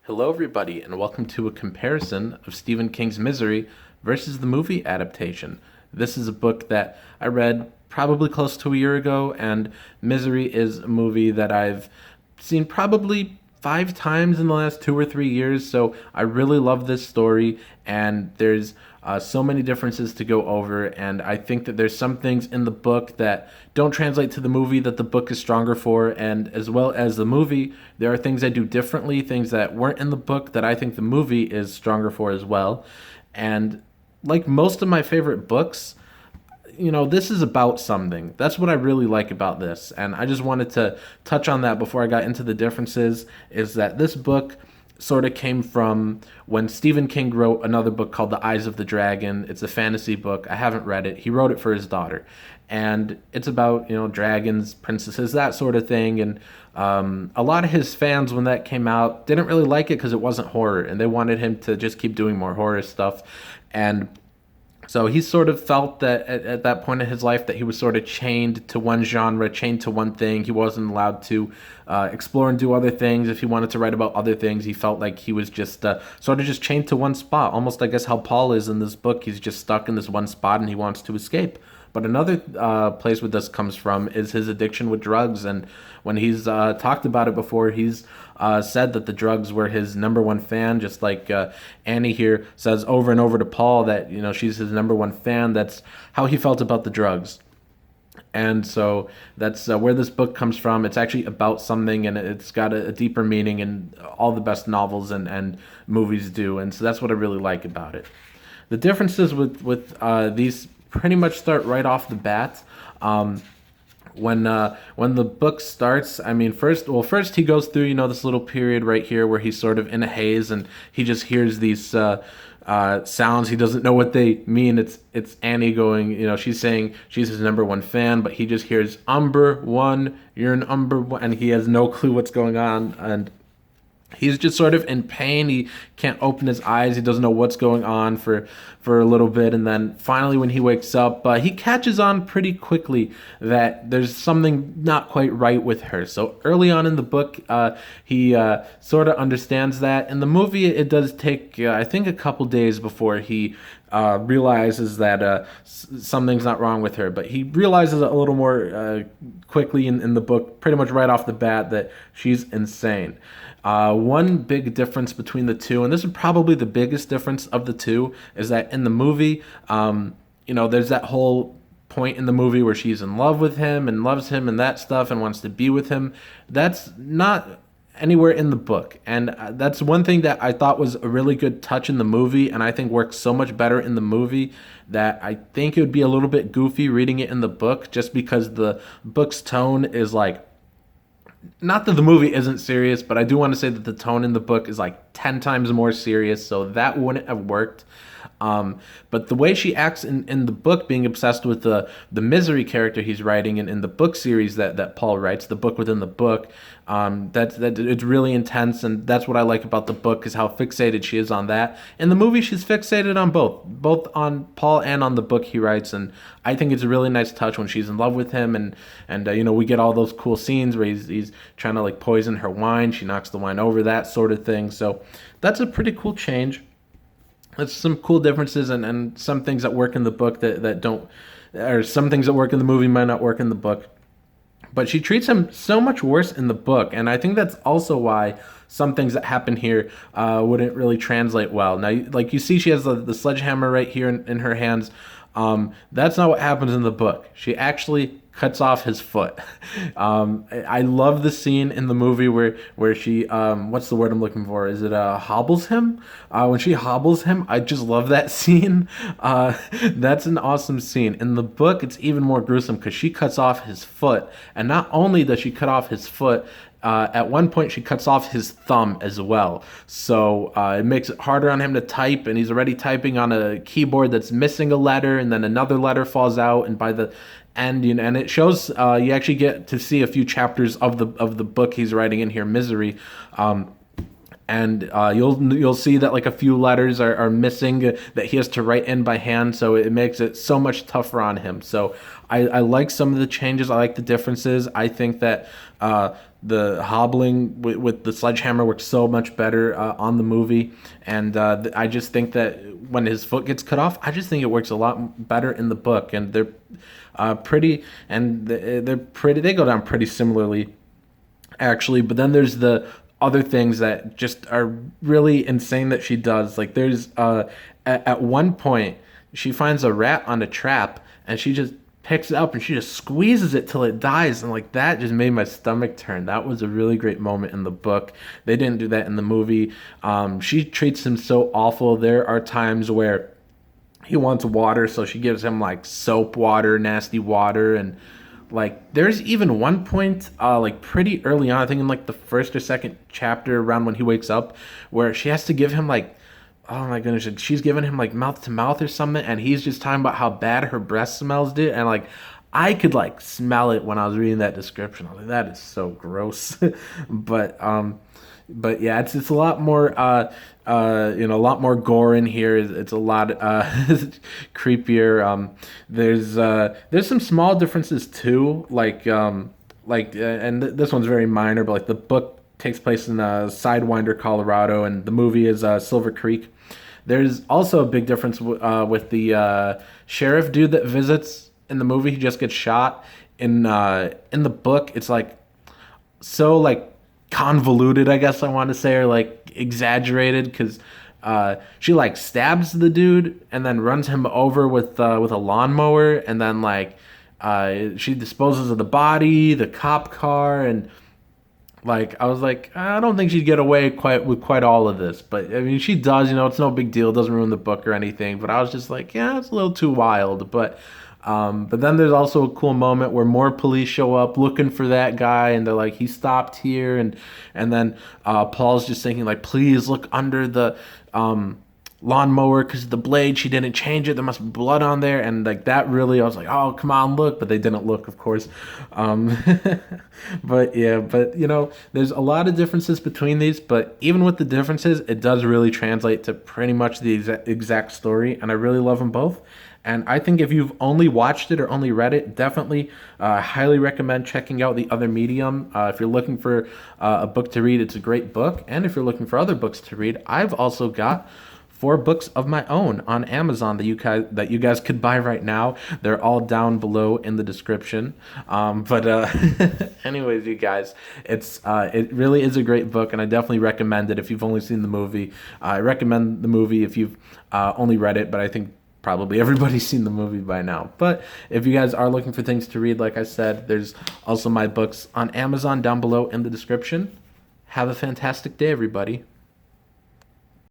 Hello, everybody, and welcome to a comparison of Stephen King's Misery versus the movie adaptation. This is a book that I read probably close to a year ago, and Misery is a movie that I've seen probably 5 times in the last 2 or 3 years. So I really love this story, and there's so many differences to go over, and I think that there's some things in the book that don't translate to the movie that the book is stronger for, and as well as the movie, there are things I do differently, things that weren't in the book that I think the movie is stronger for as well. And like most of my favorite books, this is about something. That's what I really like about this. And I just wanted to touch on that before I got into the differences, is that this book sort of came from when Stephen King wrote another book called The Eyes of the Dragon. It's a fantasy book. I haven't read it. He wrote it for his daughter. And it's about, dragons, princesses, that sort of thing. And a lot of his fans, when that came out, didn't really like it because it wasn't horror. And they wanted him to just keep doing more horror stuff. And so he sort of felt that at that point in his life that he was sort of chained to one genre, chained to one thing. He wasn't allowed to explore and do other things. If he wanted to write about other things, he felt like he was just sort of just chained to one spot. Almost, I guess, how Paul is in this book. He's just stuck in this one spot and he wants to escape. But another place where this comes from is his addiction with drugs. And when he's talked about it before, he's said that the drugs were his number one fan, just like Annie here says over and over to Paul that, she's his number one fan. That's how he felt about the drugs. And so that's where this book comes from. It's actually about something, and it's got a deeper meaning, and all the best novels and movies do. And so that's what I really like about it. The differences with these pretty much start right off the bat. When the book starts, I mean, first he goes through, this little period right here where he's sort of in a haze and he just hears these sounds. He doesn't know what they mean. It's Annie going, she's saying she's his number one fan, but he just hears umber one, you're an umber one, and he has no clue what's going on. And he's just sort of in pain. He can't open his eyes. He doesn't know what's going on for a little bit. And then finally when he wakes up, he catches on pretty quickly that there's something not quite right with her. So early on in the book, he sort of understands that. In the movie, it does take, I think, a couple days before he realizes that something's not wrong with her. But he realizes a little more quickly in the book, pretty much right off the bat, that she's insane. One big difference between the two, and this is probably the biggest difference of the two, is that in the movie, there's that whole point in the movie where she's in love with him and loves him and that stuff and wants to be with him. That's not anywhere in the book. And that's one thing that I thought was a really good touch in the movie, and I think works so much better in the movie that I think it would be a little bit goofy reading it in the book, just because the book's tone is like, not that the movie isn't serious, but I do want to say that the tone in the book is like 10 times more serious, so that wouldn't have worked. But the way she acts in the book, being obsessed with the Misery character he's writing in the book series that Paul writes, the book within the book, that it's really intense, and that's what I like about the book, is how fixated she is on that. In the movie, she's fixated on both on Paul and on the book he writes, and I think it's a really nice touch when she's in love with him, and we get all those cool scenes where he's trying to like poison her wine, she knocks the wine over, that sort of thing. So that's a pretty cool change. There's some cool differences and some things that work in the book that don't, or some things that work in the movie might not work in the book. But she treats him so much worse in the book, and I think that's also why some things that happen here wouldn't really translate well. Now, like you see, she has the sledgehammer right here in her hands. That's not what happens in the book. She actually cuts off his foot. I love the scene in the movie where she, what's the word I'm looking for? Is it hobbles him? When she hobbles him, I just love that scene. That's an awesome scene. In the book, it's even more gruesome because she cuts off his foot. And not only does she cut off his foot, at one point she cuts off his thumb as well. So it makes it harder on him to type, and he's already typing on a keyboard that's missing a letter, and then another letter falls out, and by the end, and it shows, you actually get to see a few chapters of the book he's writing in here, Misery. and you'll see that like a few letters are missing that he has to write in by hand, so it makes it so much tougher on him. So I like some of the changes. I like the differences. I think that the hobbling with the sledgehammer works so much better on the movie, and I just think that when his foot gets cut off, I just think it works a lot better in the book, and they're pretty, and they're pretty. They go down pretty similarly, actually. But then there's the other things that just are really insane that she does. Like there's at one point she finds a rat on a trap and she just picks it up and she just squeezes it till it dies, and like that just made my stomach turn. That was a really great moment in the book. They didn't do that in the movie. She treats him so awful. There are times where he wants water, so she gives him like soap water, nasty water, and like there's even one point like pretty early on, I think in like the first or second chapter, around when he wakes up, where she has to give him like, oh my goodness, she's giving him like mouth to mouth or something, and he's just talking about how bad her breath smells, dude. And like I could like smell it when I was reading that description. I was like, that is so gross. but but yeah, it's a lot more a lot more gore in here. It's a lot creepier. There's some small differences too, and this one's very minor, but like the book takes place in Sidewinder, Colorado, and the movie is Silver Creek. There's also a big difference with the sheriff dude that visits in the movie. He just gets shot. In the book, it's like so like convoluted, I guess I want to say, or like exaggerated, because she like stabs the dude and then runs him over with a lawnmower, and then like she disposes of the body, the cop car, and like I was like, I don't think she'd get away quite all of this, but I mean she does. It's no big deal. It doesn't ruin the book or anything. But I was just like, yeah, it's a little too wild. But then there's also a cool moment where more police show up looking for that guy, and they're like, he stopped here, and then Paul's just thinking like, please look under the lawnmower, because the blade, she didn't change it, there must be blood on there, and like that really, I was like, oh come on, look, but they didn't look, of course. But yeah, there's a lot of differences between these, but even with the differences, it does really translate to pretty much the exact story, and I really love them both. And I think if you've only watched it or only read it, definitely highly recommend checking out The Other Medium. If you're looking for a book to read, it's a great book. And if you're looking for other books to read, I've also got 4 books of my own on Amazon that you guys could buy right now. They're all down below in the description. Anyways, you guys, it really is a great book, and I definitely recommend it if you've only seen the movie. I recommend the movie if you've only read it, but I think probably everybody's seen the movie by now. But if you guys are looking for things to read, like I said, there's also my books on Amazon down below in the description. Have a fantastic day, everybody.